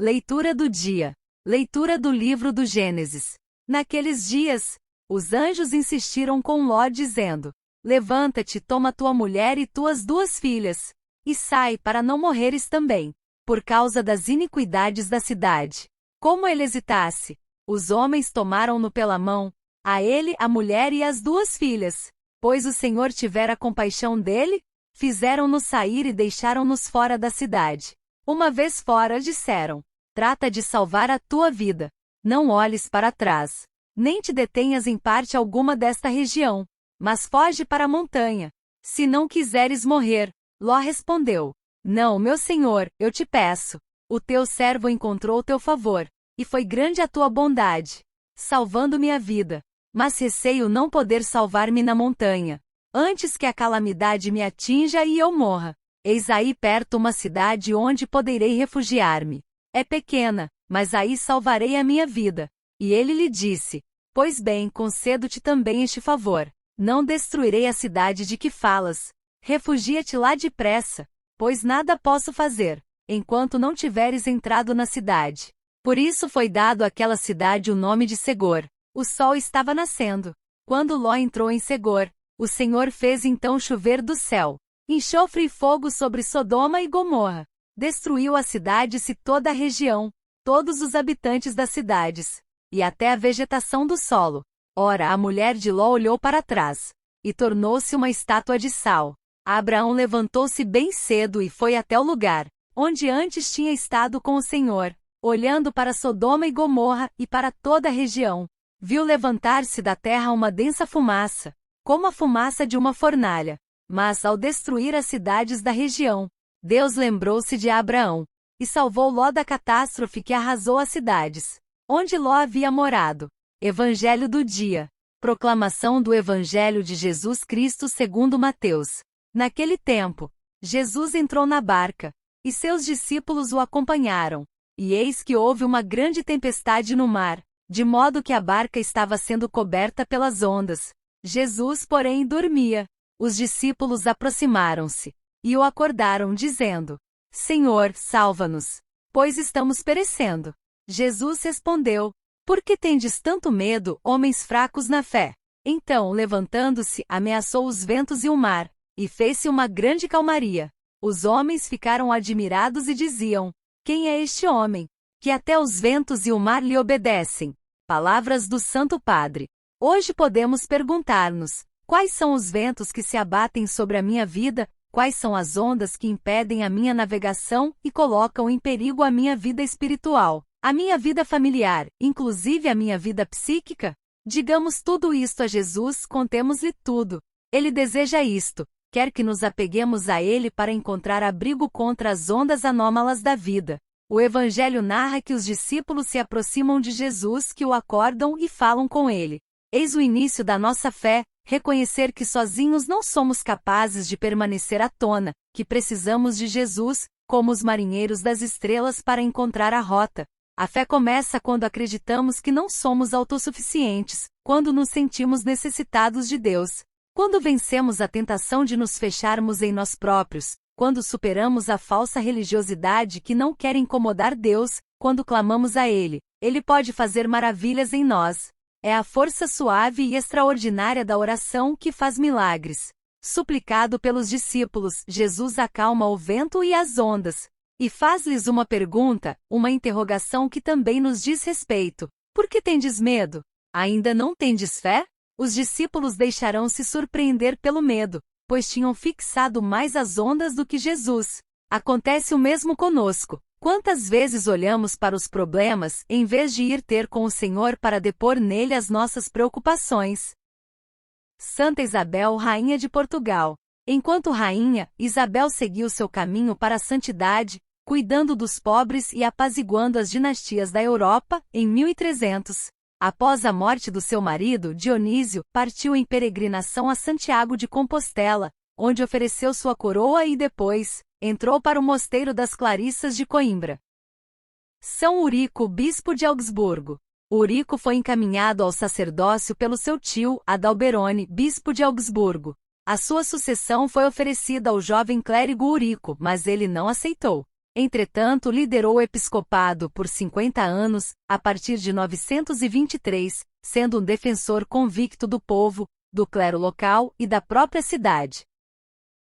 Leitura do dia. Leitura do livro do Gênesis. Naqueles dias, os anjos insistiram com Ló dizendo: Levanta-te, toma tua mulher e tuas 2 filhas, e sai para não morreres também, por causa das iniquidades da cidade. Como ele hesitasse, os homens tomaram-no pela mão, a ele, a mulher e as 2 filhas. Pois o Senhor tivera compaixão dele, fizeram-nos sair e deixaram-nos fora da cidade. Uma vez fora, disseram: Trata de salvar a tua vida. Não olhes para trás, nem te detenhas em parte alguma desta região, mas foge para a montanha, se não quiseres morrer. Ló respondeu: Não, meu senhor, eu te peço. O teu servo encontrou teu favor, e foi grande a tua bondade, salvando-me a vida. Mas receio não poder salvar-me na montanha, antes que a calamidade me atinja e eu morra. Eis aí perto uma cidade onde poderei refugiar-me. É pequena, mas aí salvarei a minha vida. E ele lhe disse: Pois bem, concedo-te também este favor. Não destruirei a cidade de que falas. Refugia-te lá depressa, pois nada posso fazer, enquanto não tiveres entrado na cidade. Por isso foi dado àquela cidade o nome de Segor. O sol estava nascendo. Quando Ló entrou em Segor, o Senhor fez então chover do céu enxofre e fogo sobre Sodoma e Gomorra. Destruiu as cidades e toda a região, todos os habitantes das cidades, e até a vegetação do solo. Ora, a mulher de Ló olhou para trás, e tornou-se uma estátua de sal. Abraão levantou-se bem cedo e foi até o lugar, onde antes tinha estado com o Senhor, olhando para Sodoma e Gomorra e para toda a região. Viu levantar-se da terra uma densa fumaça, como a fumaça de uma fornalha. Mas, ao destruir as cidades da região, Deus lembrou-se de Abraão, e salvou Ló da catástrofe que arrasou as cidades, onde Ló havia morado. Evangelho do dia. Proclamação do Evangelho de Jesus Cristo segundo Mateus. Naquele tempo, Jesus entrou na barca, e seus discípulos o acompanharam. E eis que houve uma grande tempestade no mar, de modo que a barca estava sendo coberta pelas ondas. Jesus, porém, dormia. Os discípulos aproximaram-se e o acordaram, dizendo: Senhor, salva-nos, pois estamos perecendo. Jesus respondeu: Por que tendes tanto medo, homens fracos na fé? Então, levantando-se, ameaçou os ventos e o mar, e fez-se uma grande calmaria. Os homens ficaram admirados e diziam: Quem é este homem, que até os ventos e o mar lhe obedecem? Palavras do Santo Padre. Hoje podemos perguntar-nos: quais são os ventos que se abatem sobre a minha vida? Quais são as ondas que impedem a minha navegação e colocam em perigo a minha vida espiritual, a minha vida familiar, inclusive a minha vida psíquica? Digamos tudo isto a Jesus, contemos-lhe tudo. Ele deseja isto, quer que nos apeguemos a Ele para encontrar abrigo contra as ondas anômalas da vida. O Evangelho narra que os discípulos se aproximam de Jesus, que o acordam e falam com ele. Eis o início da nossa fé, reconhecer que sozinhos não somos capazes de permanecer à tona, que precisamos de Jesus, como os marinheiros das estrelas para encontrar a rota. A fé começa quando acreditamos que não somos autossuficientes, quando nos sentimos necessitados de Deus, quando vencemos a tentação de nos fecharmos em nós próprios, quando superamos a falsa religiosidade que não quer incomodar Deus, quando clamamos a Ele. Ele pode fazer maravilhas em nós. É a força suave e extraordinária da oração que faz milagres. Suplicado pelos discípulos, Jesus acalma o vento e as ondas, e faz-lhes uma pergunta, uma interrogação que também nos diz respeito. Por que tendes medo? Ainda não tendes fé? Os discípulos deixarão-se surpreender pelo medo, pois tinham fixado mais as ondas do que Jesus. Acontece o mesmo conosco. Quantas vezes olhamos para os problemas, em vez de ir ter com o Senhor para depor nele as nossas preocupações? Santa Isabel, Rainha de Portugal. Enquanto rainha, Isabel seguiu seu caminho para a santidade, cuidando dos pobres e apaziguando as dinastias da Europa. Em 1300, após a morte do seu marido, Dionísio, partiu em peregrinação a Santiago de Compostela, onde ofereceu sua coroa e depois entrou para o Mosteiro das Clarissas de Coimbra. São Urico, bispo de Augsburgo. Urico foi encaminhado ao sacerdócio pelo seu tio, Adalberone, bispo de Augsburgo. A sua sucessão foi oferecida ao jovem clérigo Urico, mas ele não aceitou. Entretanto, liderou o episcopado por 50 anos, a partir de 923, sendo um defensor convicto do povo, do clero local e da própria cidade.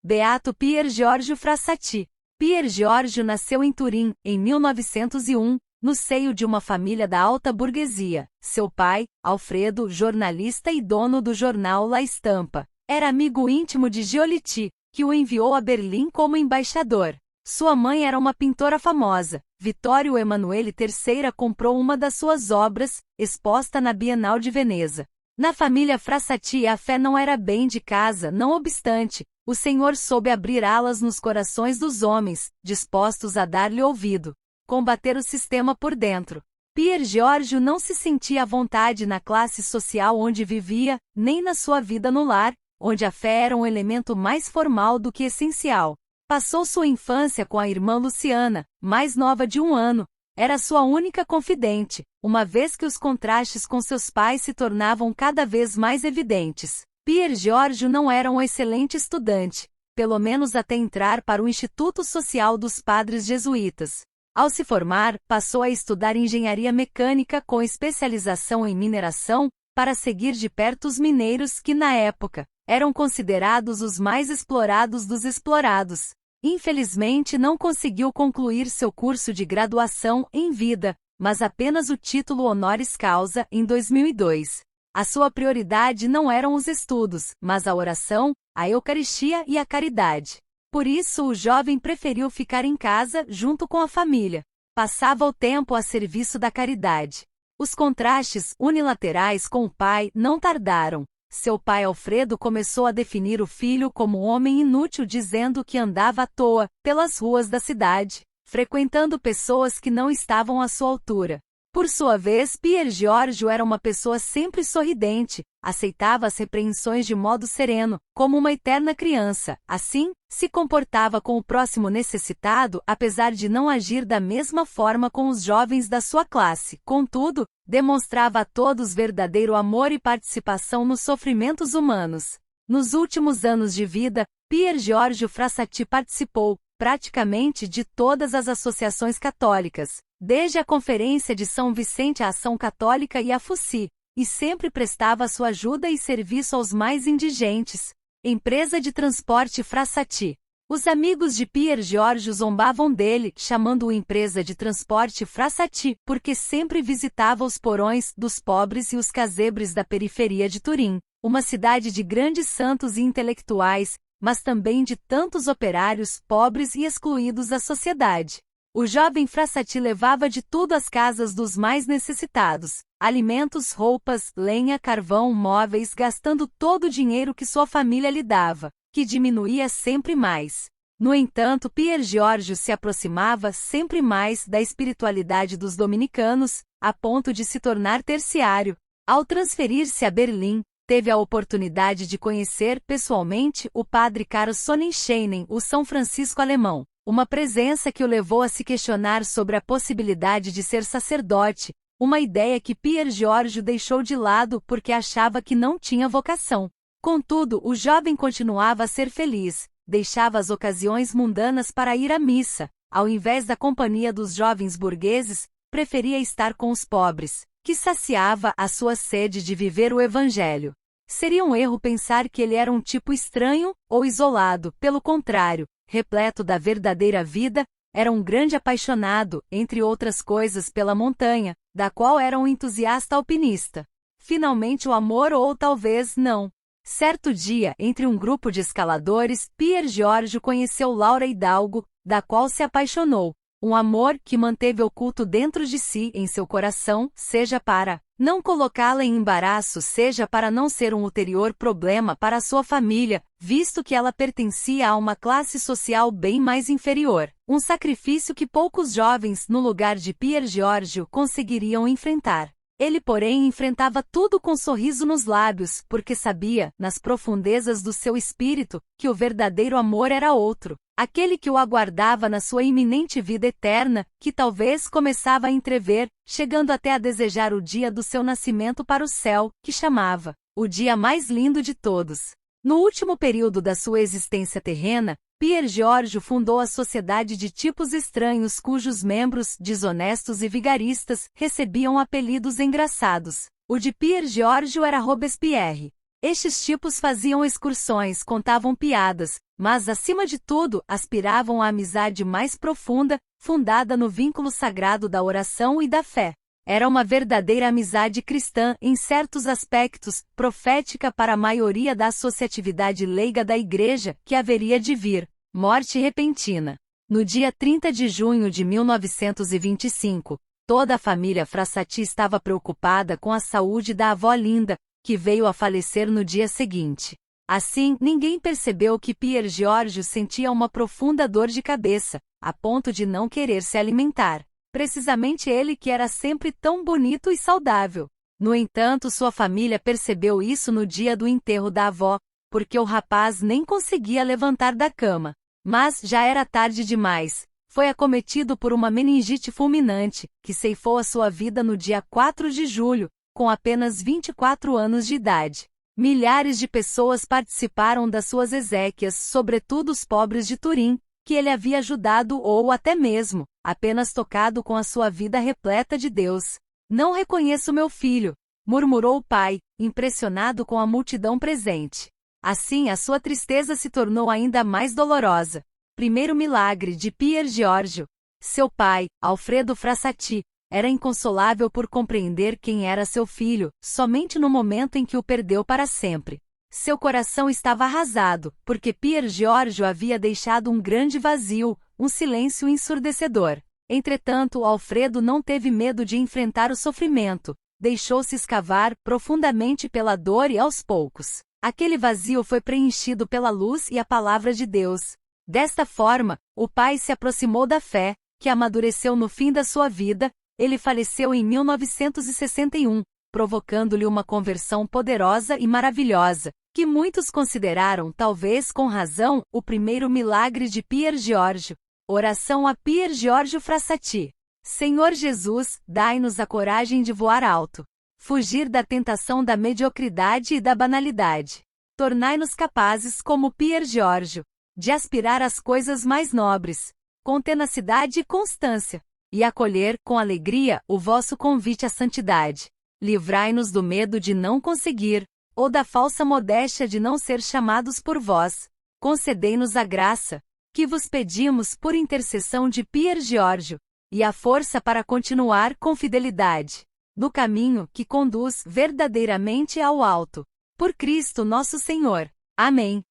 Beato Pier Giorgio Frassati. Pier Giorgio nasceu em Turim, em 1901, no seio de uma família da alta burguesia. Seu pai, Alfredo, jornalista e dono do jornal La Stampa, era amigo íntimo de Giolitti, que o enviou a Berlim como embaixador. Sua mãe era uma pintora famosa. Vittorio Emanuele III comprou uma das suas obras, exposta na Bienal de Veneza. Na família Frassati a fé não era bem de casa, não obstante, o Senhor soube abrir alas nos corações dos homens, dispostos a dar-lhe ouvido, combater o sistema por dentro. Pier Giorgio não se sentia à vontade na classe social onde vivia, nem na sua vida no lar, onde a fé era um elemento mais formal do que essencial. Passou sua infância com a irmã Luciana, mais nova de 1 ano. Era sua única confidente, uma vez que os contrastes com seus pais se tornavam cada vez mais evidentes. Pier Giorgio não era um excelente estudante, pelo menos até entrar para o Instituto Social dos Padres Jesuítas. Ao se formar, passou a estudar engenharia mecânica com especialização em mineração, para seguir de perto os mineiros que, na época, eram considerados os mais explorados dos explorados. Infelizmente não conseguiu concluir seu curso de graduação em vida, mas apenas o título honoris causa em 2002. A sua prioridade não eram os estudos, mas a oração, a Eucaristia e a caridade. Por isso o jovem preferiu ficar em casa junto com a família. Passava o tempo a serviço da caridade. Os contrastes unilaterais com o pai não tardaram. Seu pai Alfredo começou a definir o filho como um homem inútil, dizendo que andava à toa pelas ruas da cidade, frequentando pessoas que não estavam à sua altura. Por sua vez, Pier Giorgio era uma pessoa sempre sorridente, aceitava as repreensões de modo sereno, como uma eterna criança. Assim, se comportava com o próximo necessitado, apesar de não agir da mesma forma com os jovens da sua classe. Contudo, demonstrava a todos verdadeiro amor e participação nos sofrimentos humanos. Nos últimos anos de vida, Pier Giorgio Frassati participou, praticamente, de todas as associações católicas, desde a Conferência de São Vicente à Ação Católica e a FUCI, e sempre prestava sua ajuda e serviço aos mais indigentes. Empresa de transporte Frassati. Os amigos de Pier Giorgio zombavam dele, chamando-o empresa de transporte Frassati, porque sempre visitava os porões dos pobres e os casebres da periferia de Turim, uma cidade de grandes santos e intelectuais, mas também de tantos operários pobres e excluídos da sociedade. O jovem Frassati levava de tudo às casas dos mais necessitados, alimentos, roupas, lenha, carvão, móveis, gastando todo o dinheiro que sua família lhe dava, que diminuía sempre mais. No entanto, Pier Giorgio se aproximava sempre mais da espiritualidade dos dominicanos, a ponto de se tornar terciário. Ao transferir-se a Berlim, teve a oportunidade de conhecer pessoalmente o padre Karl Sonnenschein, o São Francisco alemão, uma presença que o levou a se questionar sobre a possibilidade de ser sacerdote, uma ideia que Pier Giorgio deixou de lado porque achava que não tinha vocação. Contudo, o jovem continuava a ser feliz, deixava as ocasiões mundanas para ir à missa, ao invés da companhia dos jovens burgueses, preferia estar com os pobres, que saciava a sua sede de viver o evangelho. Seria um erro pensar que ele era um tipo estranho ou isolado, pelo contrário, repleto da verdadeira vida, era um grande apaixonado, entre outras coisas, pela montanha, da qual era um entusiasta alpinista. Finalmente o amor, ou talvez não. Certo dia, entre um grupo de escaladores, Pier Giorgio conheceu Laura Hidalgo, da qual se apaixonou. Um amor que manteve oculto dentro de si, em seu coração, seja para não colocá-la em embaraço, seja para não ser um ulterior problema para sua família, visto que ela pertencia a uma classe social bem mais inferior. Um sacrifício que poucos jovens, no lugar de Pier Giorgio, conseguiriam enfrentar. Ele, porém, enfrentava tudo com um sorriso nos lábios, porque sabia, nas profundezas do seu espírito, que o verdadeiro amor era outro, aquele que o aguardava na sua iminente vida eterna, que talvez começava a entrever, chegando até a desejar o dia do seu nascimento para o céu, que chamava o dia mais lindo de todos. No último período da sua existência terrena, Pier Giorgio fundou a Sociedade de Tipos Estranhos, cujos membros, desonestos e vigaristas, recebiam apelidos engraçados. O de Pier Giorgio era Robespierre. Estes tipos faziam excursões, contavam piadas, mas, acima de tudo, aspiravam à amizade mais profunda, fundada no vínculo sagrado da oração e da fé. Era uma verdadeira amizade cristã, em certos aspectos, profética para a maioria da associatividade leiga da Igreja, que haveria de vir. Morte repentina. No dia 30 de junho de 1925, toda a família Frassati estava preocupada com a saúde da avó Linda, que veio a falecer no dia seguinte. Assim, ninguém percebeu que Pier Giorgio sentia uma profunda dor de cabeça, a ponto de não querer se alimentar. Precisamente ele que era sempre tão bonito e saudável. No entanto, sua família percebeu isso no dia do enterro da avó, porque o rapaz nem conseguia levantar da cama. Mas já era tarde demais. Foi acometido por uma meningite fulminante, que ceifou a sua vida no dia 4 de julho, com apenas 24 anos de idade. Milhares de pessoas participaram das suas exéquias, sobretudo os pobres de Turim, que ele havia ajudado ou até mesmo, apenas tocado com a sua vida repleta de Deus. Não reconheço meu filho, murmurou o pai, impressionado com a multidão presente. Assim a sua tristeza se tornou ainda mais dolorosa. Primeiro milagre de Pier Giorgio. Seu pai, Alfredo Frassati, era inconsolável por compreender quem era seu filho, somente no momento em que o perdeu para sempre. Seu coração estava arrasado, porque Pier Giorgio havia deixado um grande vazio, um silêncio ensurdecedor. Entretanto, Alfredo não teve medo de enfrentar o sofrimento, deixou-se escavar profundamente pela dor e aos poucos. Aquele vazio foi preenchido pela luz e a palavra de Deus. Desta forma, o pai se aproximou da fé, que amadureceu no fim da sua vida. Ele faleceu em 1961, provocando-lhe uma conversão poderosa e maravilhosa, que muitos consideraram, talvez com razão, o primeiro milagre de Pier Giorgio. Oração a Pier Giorgio Frassati. Senhor Jesus, dai-nos a coragem de voar alto. Fugir da tentação da mediocridade e da banalidade. Tornai-nos capazes, como Pier Giorgio, de aspirar às coisas mais nobres, com tenacidade e constância, e acolher, com alegria, o vosso convite à santidade. Livrai-nos do medo de não conseguir, ou da falsa modéstia de não ser chamados por vós. Concedei-nos a graça, que vos pedimos por intercessão de Pier Giorgio, e a força para continuar com fidelidade, no caminho que conduz verdadeiramente ao alto. Por Cristo nosso Senhor. Amém.